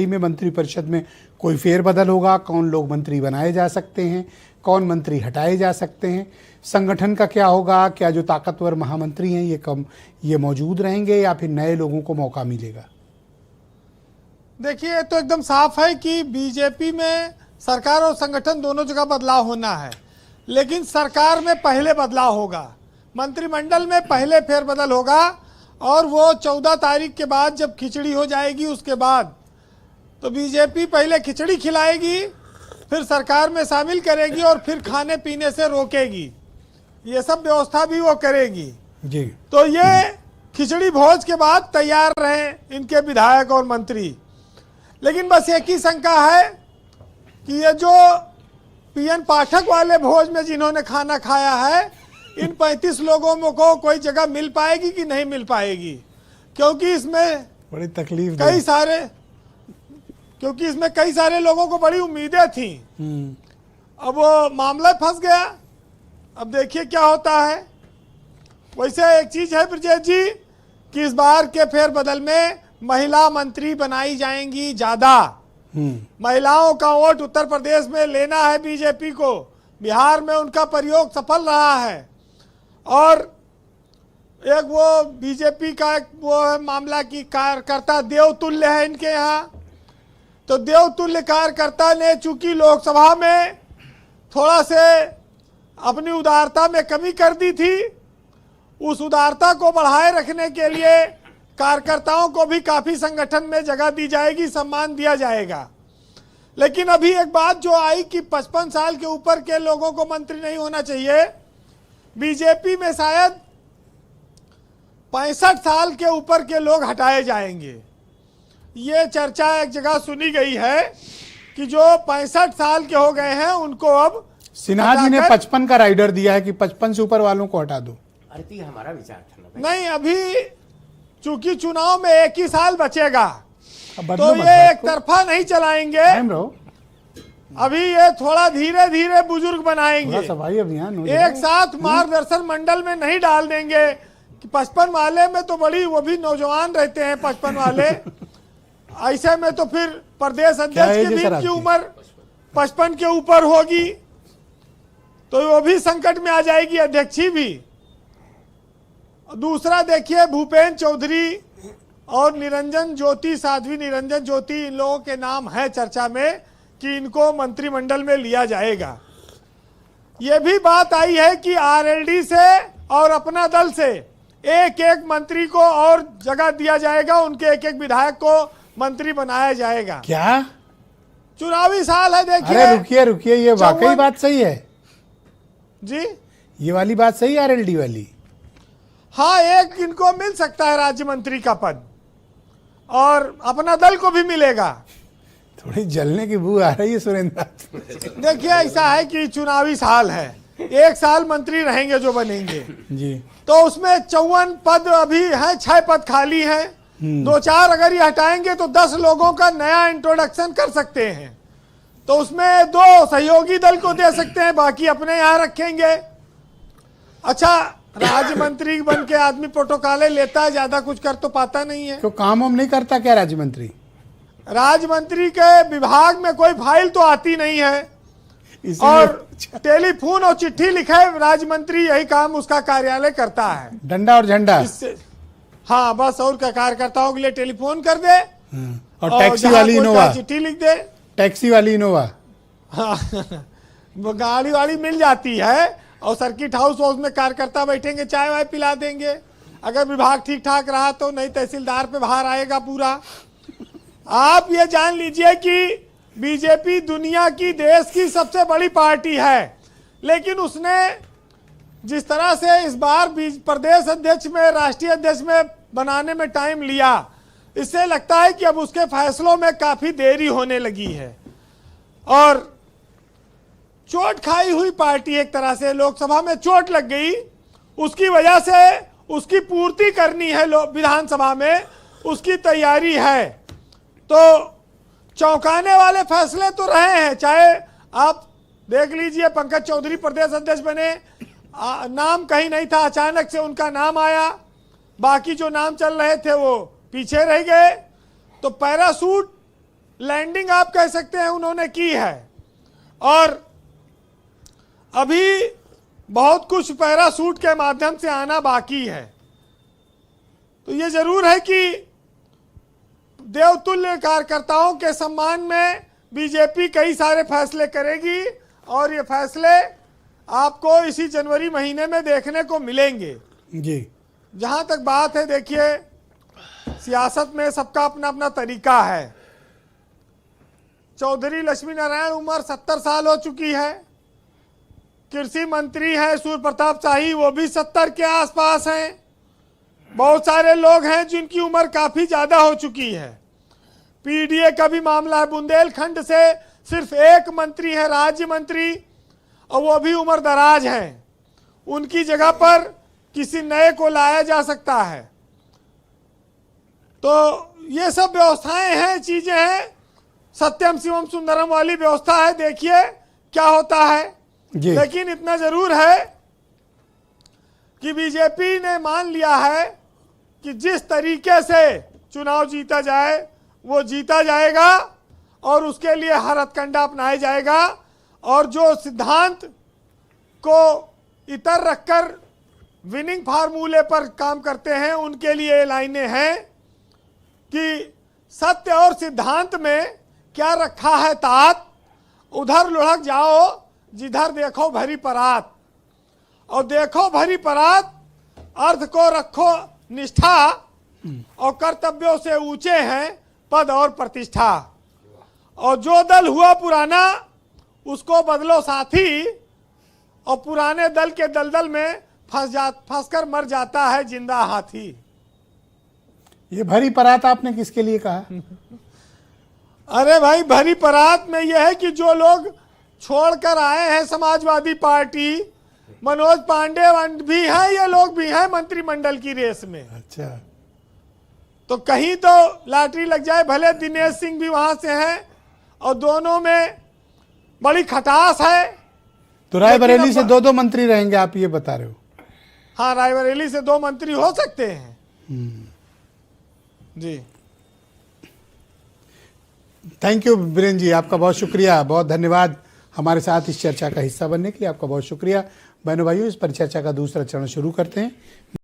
में मंत्रिपरिषद में कोई फेरबदल होगा, कौन लोग मंत्री बनाए जा सकते हैं, कौन मंत्री हटाए जा सकते हैं, संगठन का क्या होगा, क्या जो ताकतवर महामंत्री हैं ये मौजूद रहेंगे या फिर नए लोगों को मौका मिलेगा? देखिए, तो एकदम साफ है कि बीजेपी में सरकार और संगठन दोनों जगह बदलाव होना है, लेकिन सरकार में पहले बदलाव होगा, मंत्रिमंडल में पहले फेरबदल होगा, और वो 14 तारीख के बाद जब खिचड़ी हो जाएगी उसके बाद तो बीजेपी पहले खिचड़ी खिलाएगी, फिर सरकार में शामिल करेगी और फिर खाने पीने से रोकेगी। ये सब व्यवस्था भी वो करेगी जी। तो ये खिचड़ी भोज के बाद तैयार रहे इनके विधायक और मंत्री। लेकिन बस एक ही शंका है कि ये जो पीएन पाठक वाले भोज में जिन्होंने खाना खाया है, इन 35 लोगों को कोई जगह मिल पाएगी कि नहीं मिल पाएगी, क्योंकि इसमें बड़ी तकलीफ क्योंकि इसमें कई सारे लोगों को बड़ी उम्मीदें थी। अब वो मामला फंस गया। अब देखिए क्या होता है। वैसे एक चीज है ब्रजेश जी कि इस बार के फेरबदल में महिला मंत्री बनाई जाएंगी ज्यादा। महिलाओं का वोट उत्तर प्रदेश में लेना है बीजेपी को। बिहार में उनका प्रयोग सफल रहा है, और एक वो बीजेपी का एक वो है मामला की कार्यकर्ता देवतुल्य है इनके यहाँ। तो देवतुल्य कार्यकर्ता ने चूंकि लोकसभा में थोड़ा से अपनी उदारता में कमी कर दी थी, उस उदारता को बढ़ाए रखने के लिए कार्यकर्ताओं को भी काफी संगठन में जगह दी जाएगी, सम्मान दिया जाएगा। लेकिन अभी एक बात जो आई कि 55 साल के ऊपर के लोगों को मंत्री नहीं होना चाहिए। बीजेपी में शायद 65 साल के ऊपर के लोग हटाए जाएंगे। ये चर्चा एक जगह सुनी गई है कि जो 65 साल के हो गए हैं उनको अब सिन्हा जी ने 55 का राइडर दिया है कि 55 से ऊपर वालों को हटा दो। अरे तो हमारा विचार था नहीं, अभी चूंकि चुनाव में एक ही साल बचेगा तो मत ये एक तरफा नहीं चलाएंगे। अभी ये थोड़ा धीरे धीरे बुजुर्ग बनाएंगे, सफाई अभियान एक साथ मार्गदर्शन मंडल में नहीं डाल देंगे कि 55 वाले में तो बड़ी वो भी नौजवान रहते हैं 55 वाले। ऐसे में तो फिर प्रदेश अध्यक्ष की भी इनकी उम्र 55 के ऊपर होगी, तो वो भी संकट में आ जाएगी, अध्यक्षी भी। दूसरा देखिए, भूपेंद्र चौधरी और निरंजन ज्योति, साध्वी निरंजन ज्योति, इन लोगों के नाम है चर्चा में कि इनको मंत्रिमंडल में लिया जाएगा। ये भी बात आई है कि आरएलडी से और अपना दल से एक एक मंत्री को और जगह दिया जाएगा, उनके एक एक विधायक को मंत्री बनाया जाएगा। क्या चुनावी साल है, देखिए। अरे रुकिए, ये वाकई बात सही है जी? ये वाली बात सही है आरएलडी वाली? हाँ, एक इनको मिल सकता है राज्य मंत्री का पद, और अपना दल को भी मिलेगा। थोड़ी जलने की बू आ रही है सुरेंद्र। देखिए, ऐसा है कि चुनावी साल है, एक साल मंत्री रहेंगे जो बनेंगे जी, तो उसमें 54 पद अभी हैं, 6 पद खाली हैं। 2-4 अगर ये हटाएंगे तो 10 लोगों का नया इंट्रोडक्शन कर सकते हैं। तो उसमें 2 सहयोगी दल को दे सकते हैं, बाकी अपने यहाँ रखेंगे। अच्छा, राज्य मंत्री बन के आदमी प्रोटोकॉल लेता है, ज्यादा कुछ कर तो पाता नहीं है। तो काम हम नहीं करता क्या राज्य मंत्री? राज्य मंत्री के विभाग में कोई फाइल तो आती नहीं है, और टेलीफोन और चिट्ठी लिखे राज्य मंत्री, यही काम उसका कार्यालय करता है। डंडा और झंडा। हाँ, बस, और क्या, कार्यकर्ताओं के लिए टेलीफोन कर दे और टैक्सी वाली इनोवा, चिट्ठी लिख दे। टैक्सी वाली इनोवा, हाँ, गाड़ी वाड़ी मिल जाती है, और सर्किट हाउस में कार्यकर्ता बैठेंगे, चाय वाय पिला देंगे। अगर विभाग ठीक ठाक रहा तो, नहीं तहसीलदार पे बाहर आएगा पूरा। आप ये जान लीजिए कि बीजेपी दुनिया की, देश की सबसे बड़ी पार्टी है, लेकिन उसने जिस तरह से इस बार प्रदेश अध्यक्ष में, राष्ट्रीय अध्यक्ष में बनाने में टाइम लिया, इससे लगता है कि अब उसके फैसलों में काफी देरी होने लगी है। और चोट खाई हुई पार्टी, एक तरह से लोकसभा में चोट लग गई, उसकी वजह से उसकी पूर्ति करनी है विधानसभा में, उसकी तैयारी है। तो चौंकाने वाले फैसले तो रहे हैं, चाहे आप देख लीजिए पंकज चौधरी प्रदेश अध्यक्ष बने, नाम कहीं नहीं था, अचानक से उनका नाम आया, बाकी जो नाम चल रहे थे वो पीछे रह गए। तो पैरासूट लैंडिंग आप कह सकते हैं उन्होंने की है। और अभी बहुत कुछ पैराशूट के माध्यम से आना बाकी है। तो ये जरूर है कि देवतुल्य कार्यकर्ताओं के सम्मान में बीजेपी कई सारे फैसले करेगी और ये फैसले आपको इसी जनवरी महीने में देखने को मिलेंगे। जी, जहां तक बात है, देखिए सियासत में सबका अपना अपना तरीका है। चौधरी लक्ष्मी नारायण उम्र 70 साल हो चुकी है। कृषि मंत्री है सूर्य प्रताप शाही, वो भी 70 के आसपास हैं। बहुत सारे लोग हैं जिनकी उम्र काफी ज्यादा हो चुकी है। पीडीए का भी मामला है, बुंदेलखंड से सिर्फ एक मंत्री है, राज्य मंत्री, और वो भी उम्र दराज हैं। उनकी जगह पर किसी नए को लाया जा सकता है। तो ये सब व्यवस्थाएं हैं, चीजें हैं। सत्यम शिवम सुंदरम वाली व्यवस्था है, देखिए क्या होता है। लेकिन इतना जरूर है कि बीजेपी ने मान लिया है कि जिस तरीके से चुनाव जीता जाए वो जीता जाएगा और उसके लिए हर हथकंडा अपनाया जाएगा। और जो सिद्धांत को इतर रखकर विनिंग फार्मूले पर काम करते हैं उनके लिए ये लाइनें हैं कि सत्य और सिद्धांत में क्या रखा है तात, उधर लुढ़क जाओ जिधर देखो भरी परात। और देखो भरी परात, अर्थ को रखो निष्ठा, और कर्तव्यों से ऊंचे हैं पद और प्रतिष्ठा। और जो दल हुआ पुराना उसको बदलो साथी, और पुराने दल के दलदल में फंसकर मर जाता है जिंदा हाथी। ये भरी परात आपने किसके लिए कहा? अरे भाई, भरी परात में यह है कि जो लोग छोड़कर आए हैं समाजवादी पार्टी, मनोज पांडे भी हैं, ये लोग भी हैं मंत्रिमंडल की रेस में। अच्छा, तो कहीं तो लॉटरी लग जाए। भले दिनेश सिंह भी वहां से हैं और दोनों में बड़ी खटास है। तो रायबरेली से दो मंत्री रहेंगे, आप ये बता रहे हो? हाँ, रायबरेली से 2 मंत्री हो सकते हैं। जी, थैंक यू वीरेंद्र जी, आपका बहुत शुक्रिया, बहुत धन्यवाद हमारे साथ इस चर्चा का हिस्सा बनने के लिए। आपका बहुत शुक्रिया। बहनों भाइयों, इस परिचर्चा का दूसरा चरण शुरू करते हैं।